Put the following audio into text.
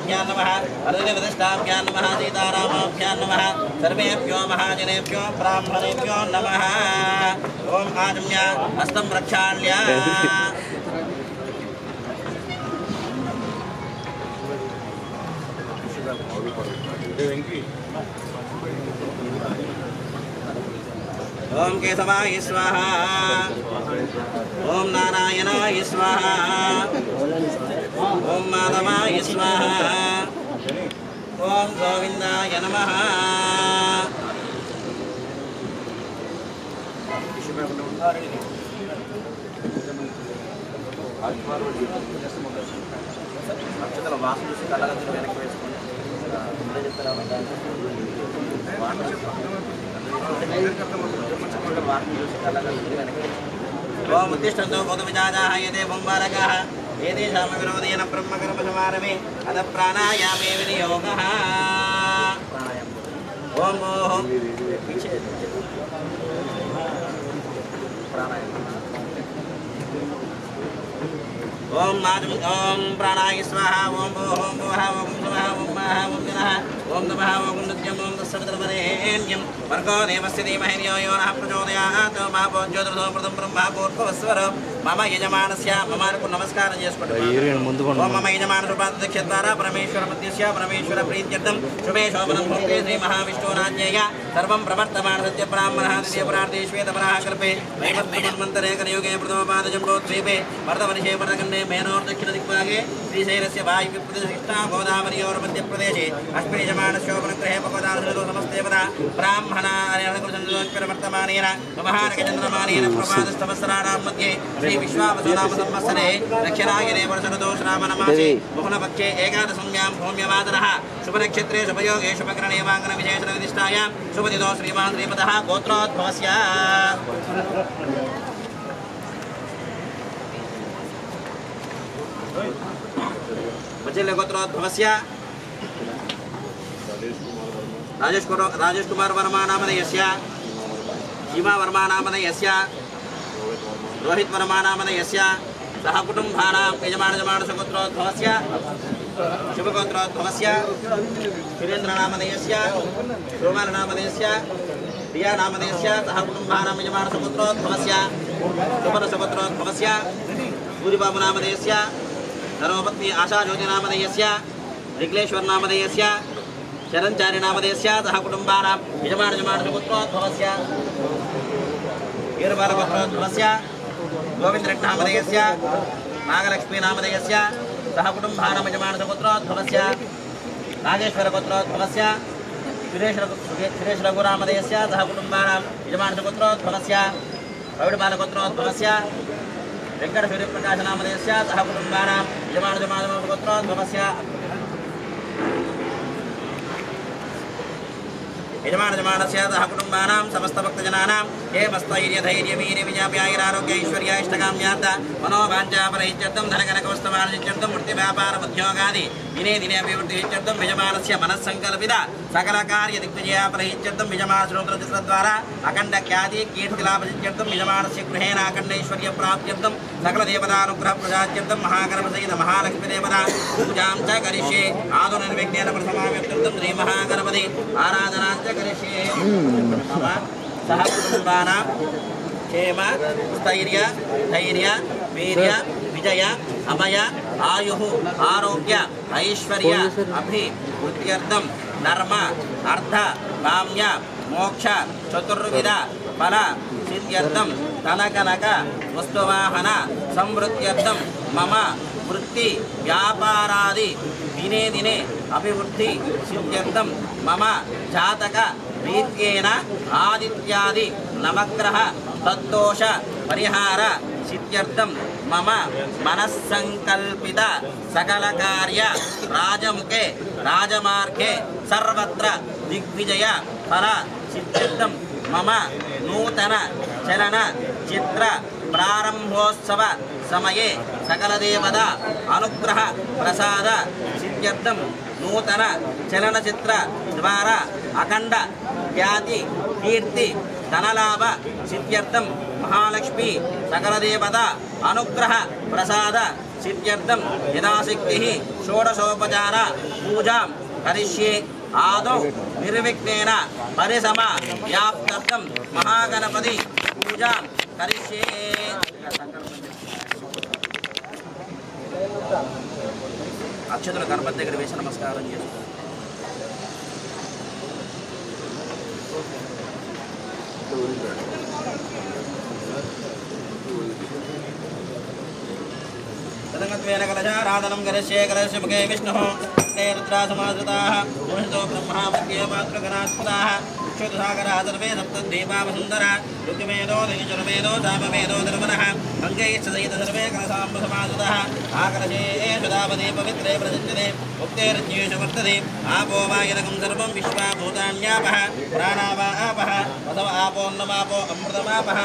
महालक्ष्मीभ्यां नमः अरुणविदिष्टाभ्यां नमः सीतारामाभ्यां नमः सर्वेभ्यो महाजनेभ्यो ब्राह्मणेभ्यो नमः ओम आजम्य हस्तं प्रक्षाल्य ओम केशवाय स्वाहा ओम नारायणाय स्वाहा ओम माधवाय स्वाहा ओम गोविंदाय नमः అక్షతల వాసన చూసి కళ్ళగంతులు వెనక్కి వేసుకోండి ओम उत्तिष्ठन्तु भूतविजाताः एते बम्बारकाः एतेषां विरोधेन ब्रह्मकर्मसमारभे अथ प्राणायामे विनियोगः ओम ओम ओम ओम प्राणाय स्वाहा ओम ओम भुवः ओम स्वाहा ओम महा ओम जनः ओम नमः ओम नृत्यं ओम तत्सवितुर्वरेण्यं भर्गो देवस्य धीमहि धियो यो नः प्रचोदयात् महाभोज्योतिर्धो प्रथम ब्रह्मा भूर्भुवस्वरः मम यजमानस्य ममार्కు నమస్కారం చేసుకుంటున్నాను ఓం మమ యజమాన శుభాధ్యక్ష ద్వారా పరమేశ్వర మధ్యస్య పరమేశ్వర ప్రీత్యర్థం శుభే శోభనం భూతే శ్రీ మహావిష్ణురాజ్ఞేయ సర్వం ప్రవర్తమాన సత్య బ్రాహ్మణः ద్వితీయ ప్రార్థే శ్వేతపరాः కల్పే వైవస్మన్మంతరే కలయుగే ప్రథమపాదజంబోద్వీపే భరతవర్షే భరతఖండే మేనోర్ దక్షిణ దిక్భాగే శ్రీశైలस्य వాయువ్యप्रदेशे गोदावरीयोर मध्यप्रदेशे अस्मिन् यजमानशोभनगृहे भगवदानसो समस्तेवदा ब्राह्मणार्यणकुशन्दोष्करवर्तमानेन महानकचन्द्रमानेन प्रभातस्तमस्राणां मध्ये श्री विश्वावसुनाम संवत्सरे दक्षिणायने वर्षऋतुश्रावणमासे बहुलपक्षे एकादशम्यां भौम्यवादनः शुभनक्षत्रे शुभयोगे शुभकरणे वाङ्गनविशेषणविदिष्टायां शुभदितो श्रीमान् श्रीपदः गोत्रोद्भवस्य वज्रले गोत्रोद्भवस्य राजेश कुमार वर्मा नामधेयस्य सीमा वर्मा नामधेयस्य रोहित वर्मा नामधेयस्य सह कुटुम्बानां यजमानजमानसगोत्रोद्भवस्य शुभगोत्रोद्भवस्य सुरेन्द्र नामधेयस्य सोमल नामधेयस्य प्रिया नामधेयस्य सह कुटुम्बानां यजमानसगोत्रोद्भवस्य सुपरसगोत्रोद्भवस्य सूर्यबाबु नामधेयस्य धर्मपत्नी आशा ज्योति नामधेयस्य ऋग्लेश्वर नामधेयस्य शरणचार्य नामधेयस्य सह कुटुम्बानां यजमानजमानसगोत्रोद्भवस्य वीरबालगोत्रोद्भवस्य गोविंदनामधेयस्य नागलक्ष्मी नामधेयस्य सह कुटुम्बानां यजमानसगोत्रोद्भवस्य नागेश्वर गोत्रोद्भवस्य सुरेश रघुनामधेयस्य सह कुटुम्बानां यजमानसगोत्रोद्भवस्य प्रवीणबालगोत्रोद्भवस्य वेंकट सूर्यप्रकाश नामधेयस्य सह कुटुम्बानां यजमानजमानसगोत्रोद्भवस्य यजमानजमानस्य सह कुटुम्बानां समस्त भक्तजनानां हेमस्थैर्य धैर्य वीर विजयारोग्य ऐश्वर्य इष्टकाम्यार्थ मनोवाञ्छापरैश्चर्तं धनकनकवस्तुवाणिज्यर्थं वृत्तिव्यापारमुद्योगादि दिने दिने अभिवृद्धिश्चर्तं यजमानस्य मनस्सङ्कल्पित सकलकार्य दिग्विजयापरैश्चर्तं यजमानश्रोत्रचित्रद्वारा अखण्ड ख्याति कीर्तिलाभश्चर्तं यजमानस्य गृहेण अखण्डैश्वर्य प्राप्त्यर्थं सकलदेवतानुग्रह प्रसाद्यर्थं महागणपसहित महालक्ष्मीदेवता पूजां च करिष्ये आदुनिर्विघ्नेन प्रथमाव्यक्त्यर्थं श्रीमहागणपति आराधनां च करिष्ये सह कुटुम्बानां क्षेम स्थैर्य धैर्य वीर्य विजय अभय आयुः आरोग्य ऐश्वर्य अभिवृद्ध्यर्थं धर्म अर्थ काम्य मोक्ष चतुर्विध फल सिद्ध्यर्थं धनकनक वस्तुवाहन समृद्ध्यर्थं मम वृत्ति व्यापारादि दिने दिने अभिवृद्धि सिद्ध्यर्थं मम जातक रीत्येन आदित्यादि नवग्रह तद्दोष परिहार सिद्ध्यर्थं मम मनस्संकल्पित सकल कार्य राजमुखे राजमार्गे सर्वत्र दिग्विजय फल सिद्ध्यर्थं मम नूतन चलन चित्र प्रारंभोत्सव समये सकल देवता अनुग्रह प्रसाद सिद्ध्यर्थं नूतन चलनचित्र द्वारा अखंड ख्याति कीर्ति धनलाभ सिद्ध्यर्थं महालक्ष्मी सकल देवता अनुग्रह प्रसाद सिद्ध्यर्थं यदाशक्तिः षोडशोपचार पूजां करिष्ये आदौ निर्विघ्नेन परिसमाप्त्यर्थं महागणपति पूजां करिष्ये అక్షతుల గణపతి దగ్గర వేసి నమస్కారం చేసుకో तदंगत्वेन कलशाराधनं करिष्ये कलशस्य मुखे विष्णुः ते रुद्रासमाश्रिताः पुरुषतो ब्रह्मा मध्ये मातृगणास्पदाः क्षुतसागरः सर्वे सप्तद्वीपावसुन्दरः ऋग्वेदो ऋजुर्वेदो सामवेदो धर्मणः अङ्गैश्च सहित सर्वे कलशाम्बुसमाश्रिताः आकलशेषु दावदे पवित्रे प्रसिद्धते उक्तेर्ज्येषु वर्तते आपो वायुरकं सर्वं विश्वाभूतान्यापः प्राणावा आपः वसव आपोन्नमापो अमृतमापः